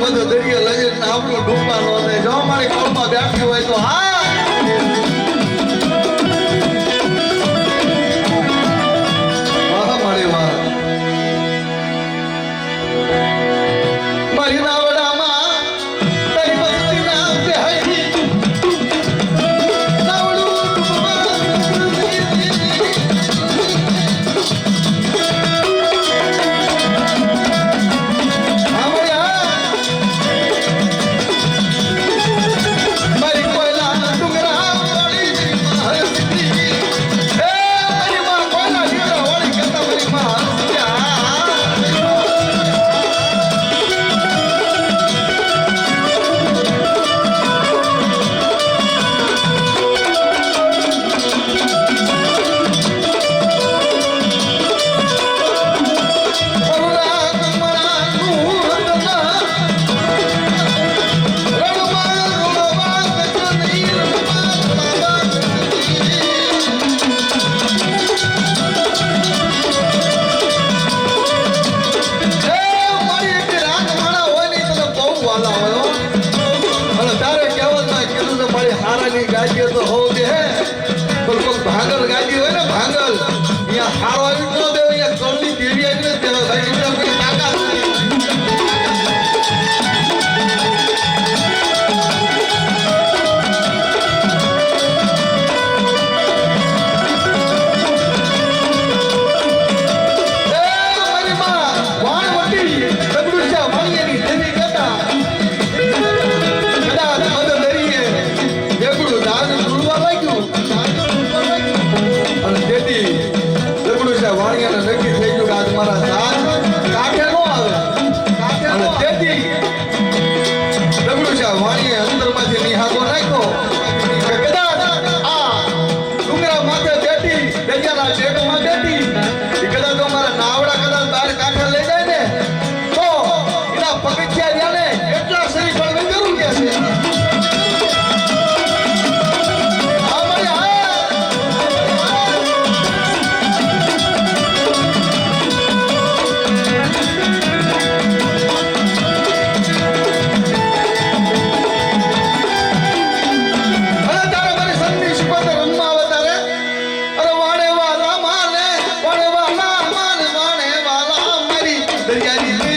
બધો દરિયો લઈને આપણું ડૂબા નો દે જો મારી કોલમાં બેઠી હોય તો હા મારી વાત મારી નાવડામાં તારી મસ્તી ના બેહી નાવડું ગાડીઓ તો હોવ દે પણ કોઈ ભાંગલ ગાડી હોય ને ભાંગલ અહીંયા હારો આવી ન દેવો અહીંયા કળની કેવી આવી ને દેવા ભાઈ એટલે કોઈ તાકાત નહીં નક્કી થઈ ગયું કે આજ મારા સાથ કાંઠે નો આવે અને તેથી ડબલું છે વાણીએ અંદરમાંથી નિહાળો નાખ્યો કે કદાચ આ ડુંગરા માથે બેઠી દરિયાના શેડમાં બેઠી એ કદાચ તો મારા નાવડા કદાચ બહાર કાંઠે લઈ જાય ને તો એના પગથિયા રહ્યા ને એટલા શરીર પણ જરૂર કે છે દરિયાની